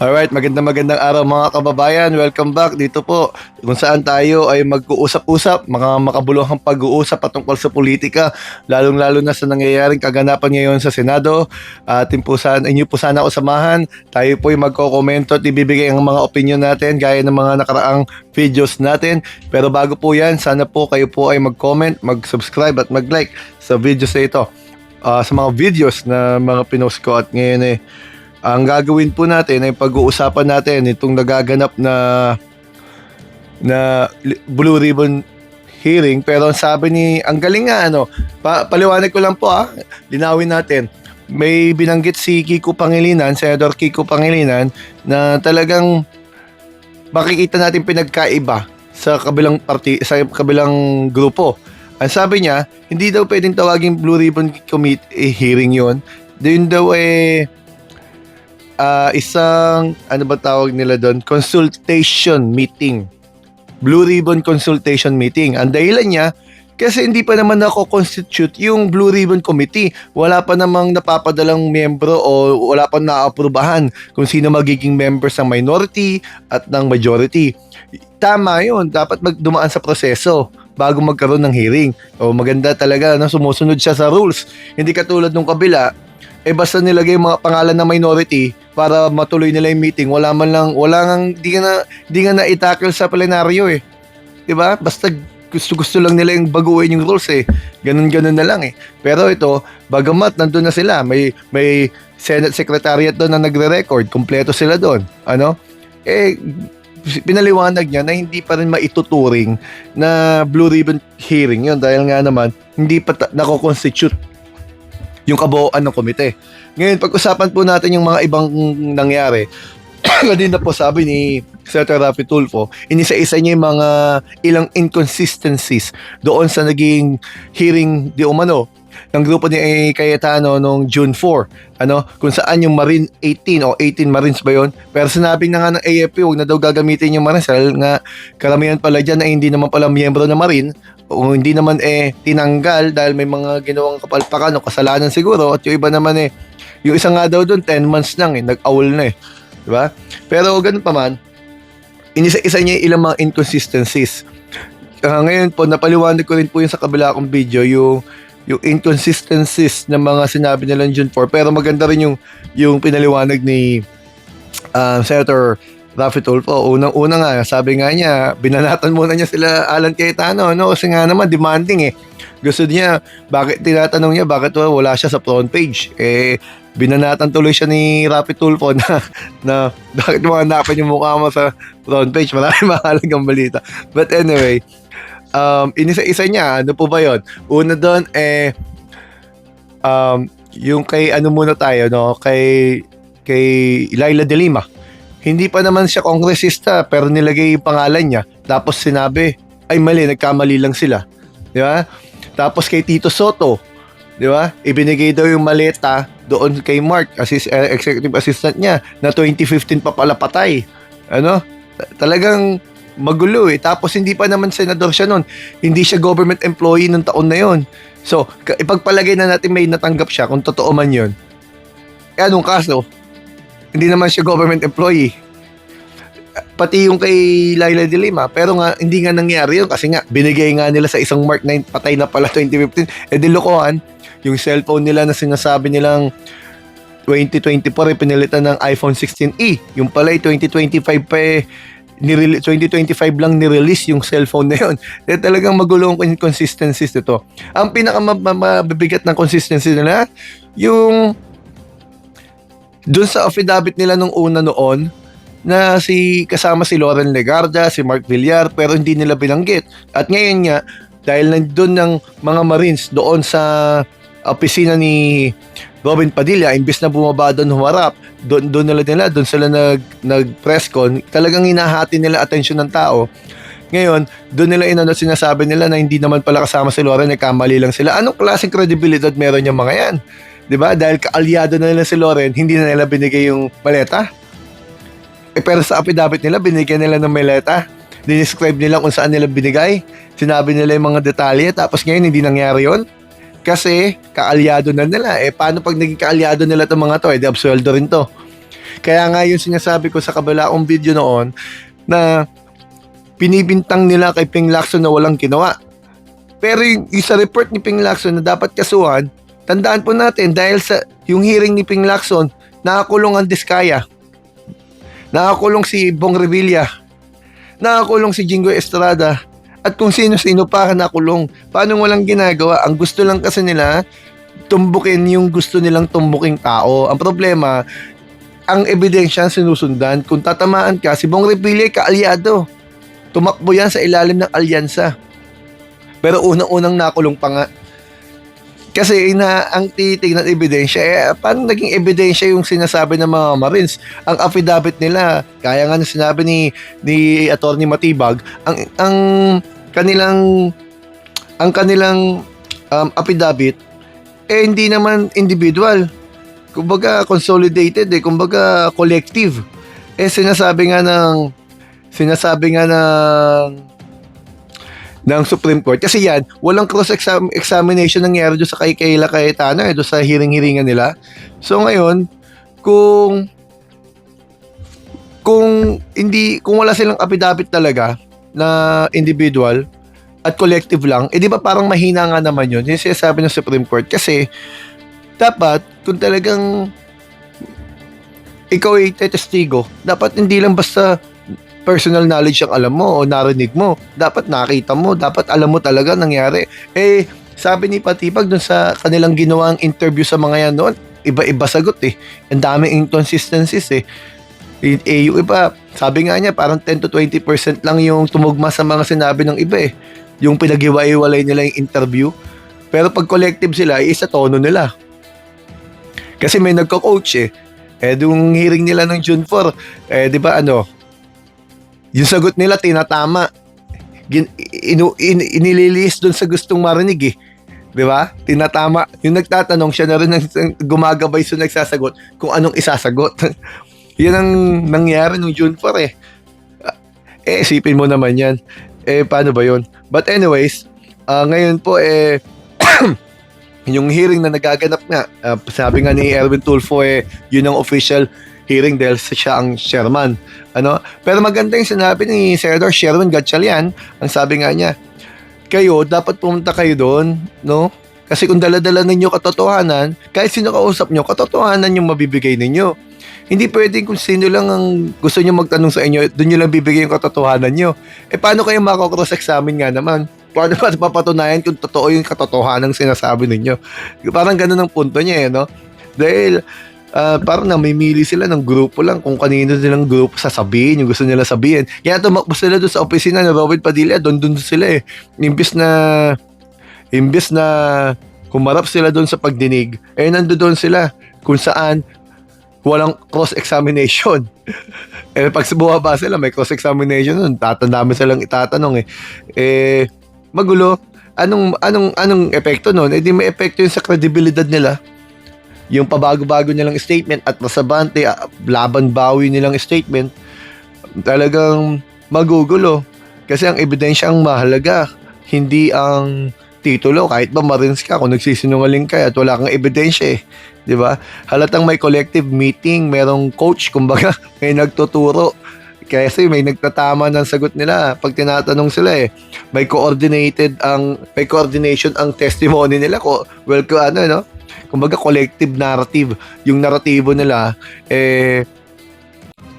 Alright, magandang araw mga kababayan. Welcome back dito po kung saan tayo ay mag-uusap-usap, mga makabuluhang pag-uusap patungkol sa politika, lalong-lalo na sa nangyayaring kaganapan ngayon sa Senado. Inyo po sana ako samahan. Tayo po ay magko-komento at ibibigay ang mga opinion natin gaya ng mga nakaraang videos natin. Pero bago po yan, sana po kayo po ay mag-comment, mag-subscribe at mag-like sa videos na ito. Sa mga videos na mga pinost ko at ngayon ang gagawin po natin ay pag-uusapan natin itong nagaganap na Blue Ribbon hearing. Pero sabi ang galing nga paliwanag ko lang po linawin natin. May binanggit si Kiko Pangilinan, Senator Kiko Pangilinan, na talagang makikita natin pinagkaiba sa kabilang kabilang grupo. Ang sabi niya, hindi daw pwedeng tawaging Blue Ribbon Committee hearing yon. Doon daw isang, ano ba tawag nila doon? Consultation meeting. Blue Ribbon Consultation Meeting. Ang dahilan niya, kasi hindi pa naman nako-constitute yung Blue Ribbon Committee. Wala pa namang napapadalang miyembro o wala pa naaprubahan kung sino magiging members ng minority at ng majority. Tama yun. Dapat dumaan sa proseso bago magkaroon ng hearing. O maganda talaga, sumusunod siya sa rules. Hindi katulad nung kabila, basta nilagay yung mga pangalan ng minority para matuloy nila yung meeting. Di nga na itakil sa plenaryo Diba? Basta gusto lang nila yung baguhin yung rules Ganun-ganun na lang Pero ito, bagamat nandun na sila, may Senate Secretariat doon na nagre-record, kumpleto sila doon. Pinaliwanag niya na hindi pa rin maituturing na Blue Ribbon hearing yun dahil nga naman, hindi pa nako-constitute yung kabuuan ng komite. Ngayon, pag-usapan po natin yung mga ibang nangyari. Kanina po sabi ni Senator Raffy Tulfo, inisa-isa niya yung mga ilang inconsistencies doon sa naging hearing di umano ng grupo ni Cayetano noong June 4. Kung saan yung Marine 18 o 18 Marines ba yun? Pero sinabi na nga ng AFP, huwag na daw gagamitin yung Marines dahil nga karamihan pala dyan na hindi naman pala miyembro ng Marine o hindi naman tinanggal dahil may mga ginawang kapalpakan o kasalanan siguro at yung iba naman yung isa nga daw doon 10 months lang nag-awol na diba? Pero ganun pa man, inisa-isa niya ilang mga inconsistencies. Ngayon po, napaliwanag ko rin po yung sa kabila kong video yung inconsistencies ng mga sinabi nila June 4. Pero maganda rin yung pinaliwanag ni Senator Raffy Tulfo. Unang-una nga, sabi nga niya, binanatan muna niya sila Alan Cayetano, kasi nga naman demanding Gusto niya, tinatanong niya bakit wala siya sa front page. Binanatan tuloy siya ni Raffy Tulfo na bakit mo hanapin yung mukha mo sa front page. Maraming mahalagang balita. But anyway, inisa-isa niya, ano po ba yun? Una doon, yung kay muna tayo, kay Laila de Lima. Hindi pa naman siya kongresista pero nilagay yung pangalan niya. Tapos sinabi, ay mali, nagkamali lang sila. Di ba? Tapos kay Tito Soto, di ba? Ibinigay daw yung maleta doon kay Mark, executive assistant niya, na 2015 pa pala patay. Talagang magulo Tapos hindi pa naman senador siya noon. Hindi siya government employee nung taon na yon. So, ipagpalagay na natin may natanggap siya kung totoo man yun. Anong kaso? Hindi naman siya government employee. Pati yung kay Laila de Lima. Pero nga, hindi nga nangyari yun kasi nga, binigay nga nila sa isang Mark 9, patay na pala 2015. Dilokohan, yung cellphone nila na sinasabi nilang 2024 pinilitan ng iPhone 16e. Yung pala 2025 pa 2025 lang ni-release yung cellphone na yun. Talagang magulong inconsistencies nito. Ang pinakamabibigat ng consistency nila, yung doon sa affidavit nila nung una noon na kasama si Loren Legarda, si Mark Villar, pero hindi nila binanggit. At ngayon nga, dahil nandun ng mga Marines doon sa opisina ni Robin Padilla, imbes na bumaba doon humarap, doon sila nag-press con, talagang hinahati nila atensyon ng tao. Ngayon, doon nila sinasabi nila na hindi naman pala kasama si Loren, kamali lang sila. Anong klaseng credibility meron yung mga yan? Diba? Dahil kaalyado na nila si Loren, hindi na nila binigay yung maleta. Pero sa affidavit nila, binigyan nila ng maleta. Dinescribe nila kung saan nila binigay. Sinabi nila yung mga detalye, tapos ngayon hindi nangyari yon. Kasi kaalyado na nila. Paano pag naging kaalyado nila itong mga to? Di absueldo rin to. Kaya nga yung sinasabi ko sa kabila kong video noon na pinibintang nila kay Ping Lacson na walang ginawa. Pero yung sa report ni Ping Lacson na dapat kasuhan, tandaan po natin dahil sa yung hearing ni Ping Lacson, nakakulong ang Diskaya, nakakulong si Bong Revilla, nakakulong si Jinggoy Estrada, at kung sino-sino pa nakulong. Paano walang ginagawa? Ang gusto lang kasi nila, tumbukin yung gusto nilang tumbuking tao. Ang problema, ang ebidensya sinusundan. Kung tatamaan ka, si Bong Revilla kaalyado. Tumakbo yan sa ilalim ng alyansa. Pero unang-unang nakulong pa nga. Kasi ang titignan ebidensya, paano naging ebidensya yung sinasabi ng mga Marines? Ang affidavit nila, kaya nga na sinabi ni Atty. Matibag, ang kanilang affidavit, hindi naman individual. Kumbaga consolidated, kumbaga collective. Sinasabi nga ng Supreme Court. Kasi yan, walang cross-examination nangyari doon sa kay Kayla Cayetano, doon sa hiring-hiringan nila. So ngayon, kung wala silang affidavit talaga na individual at collective lang, di ba parang mahina nga naman yun, yung sinasabi ng Supreme Court. Kasi dapat, kung talagang ikaw ay testigo, dapat hindi lang basta personal knowledge ang alam mo o narinig mo. Dapat nakita mo, dapat alam mo talaga nangyari. Sabi ni Patibag dun sa kanilang ginawang interview sa mga yan noon, iba-iba sagot Ang daming inconsistencies yung iba, sabi nga niya, parang 10 to 20% lang yung tumugma sa mga sinabi ng iba Yung pinag-iwalay nila yung interview. Pero pag collective sila, isa tono nila. Kasi may nagko-coach yung hearing nila ng June 4, di ba yung sagot nila tinatama. Inililis doon sa gustong marinig Di ba? Tinatama. Yung nagtatanong, siya na rin gumagabay sa nagsasagot kung anong isasagot. Yan ang nangyari nung June 4 isipin mo naman yan. Paano ba yun? But anyways, ngayon po yung hearing na nagaganap nga, sabi nga ni Erwin Tulfo yun ang official hearing dahil siya ang chairman. Pero maganda yung sinabi ni Senator Sherwin Gatchalian. Ang sabi nga niya, kayo, dapat pumunta kayo doon, no? Kasi kung dala-dala ninyo katotohanan, kahit sino kausap nyo, katotohanan yung mabibigay ninyo. Hindi pwedeng kung sino lang ang gusto nyo magtanong sa inyo, doon nyo lang bibigay yung katotohanan nyo. Paano kayo mako-cross-examine nga naman? Paano pa papatunayan kung totoo yung katotohanan sinasabi ninyo? Parang ganun ang punto niya no? Dahil parang namimili sila ng grupo lang kung kanino silang grupo sasabihin, yung gusto nila sabihin. Kaya tumakbo sila doon sa opisina ni Robin Padilla, doon sila Imbis na kumarap sila doon sa pagdinig, nandoon sila kung saan walang cross-examination. Pag bumaba sila, may cross-examination nun, tatandami silang itatanong magulo. Anong epekto nun? Di may epekto yun sa kredibilidad nila. Yung pabago-bago nilang statement at masabante, laban-bawi nilang statement, talagang magugulo. Kasi ang ebidensya ang mahalaga, hindi ang titulo. Kahit ba Marines ka, kung nagsisinungaling ka at wala kang ebidensya di ba? Halatang may collective meeting, merong coach, kumbaga, may nagtuturo. Kasi may nagtatama ng sagot nila pag tinatanong sila May coordination ang testimony nila kumbaga collective narrative. Yung naratibo nila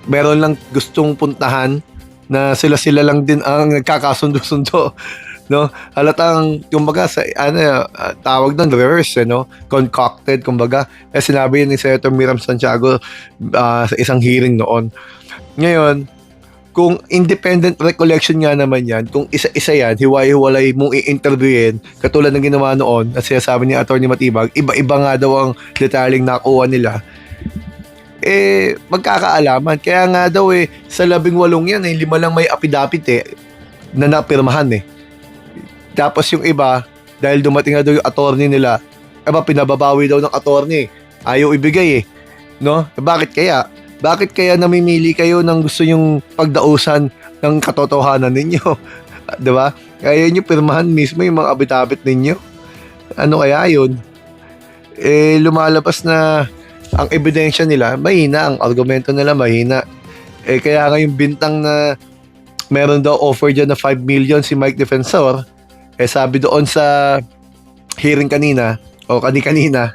meron lang gustong puntahan na sila lang din ang nagkakasundo-sundo. No? Halatang kumbaga sa tawag doon reverse concocted kumbaga. Sinabi yun ni Senator Miram Santiago sa isang hearing noon. Ngayon, kung independent recollection nga naman yan, kung isa-isa yan, hiwa-hiwalay mong i-interviewin, katulad ng ginawa noon, at sinasabi ni Atty. Matibag, iba-iba nga daw ang detaling nakuha nila, magkakaalaman. Kaya nga daw sa 18 yan, 5 lang may affidavit na napirmahan Tapos yung iba, dahil dumating na daw yung attorney nila, pinababawi daw ng attorney, ayaw ibigay no? Bakit kaya? Bakit kaya namimili kayo ng gusto yung pagdausan ng katotohanan ninyo? Diba? Kaya nyo pirmahan mismo yung mga affidavit ninyo. Ano kaya yun? Lumalabas na ang ebidensya nila mahina, ang argumento nila mahina. Kaya nga yung bintang na meron daw offer dyan na 5 million si Mike Defensor, sabi doon sa hearing kanina, o kanina,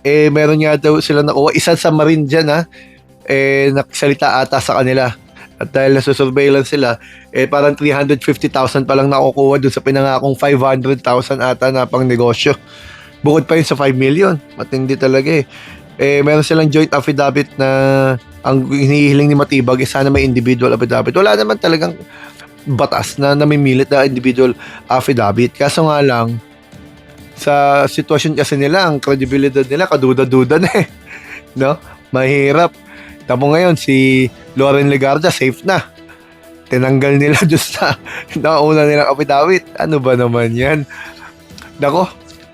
meron nga daw sila nakuha, isa sa Marine dyan nagsalita ata sa kanila. At dahil nasusurveillance sila, parang 350,000 pa lang nakukuha dun sa pinangakong 500,000 ata na pang negosyo. Bukod pa yun sa 5 million. Matindi talaga meron silang joint affidavit na ang hinihiling ni Matibag sana may individual affidavit. Wala naman talagang batas na namimilit na individual affidavit. Kaso nga lang, sa sitwasyon kasi nila, ang credibility nila, kaduda-duda na no? Mahirap. Tamo ngayon, si Loren Legarda, safe na. Tinanggal nila doon sa nauna nilang affidavit. Ano ba naman yan? Nako,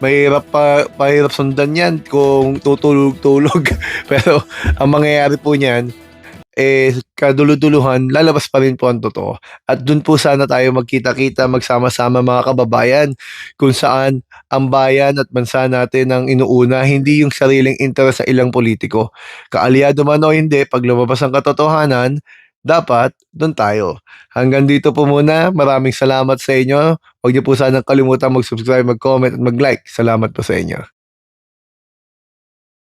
mahirap sundan yan kung tutulog-tulog. Pero ang mangyayari po niyan, kaduluduluhan, lalabas pa rin po ang totoo. At dun po sana tayo magkita-kita, magsama-sama mga kababayan, kung saan ang bayan at bansa natin ang inuuna, hindi yung sariling interes sa ilang politiko. Kaalyado man o hindi, pag lumabas ang katotohanan, dapat dun tayo. Hanggang dito po muna, maraming salamat sa inyo. Huwag niyo po sanang kalimutan mag-subscribe, mag-comment at mag-like. Salamat po sa inyo.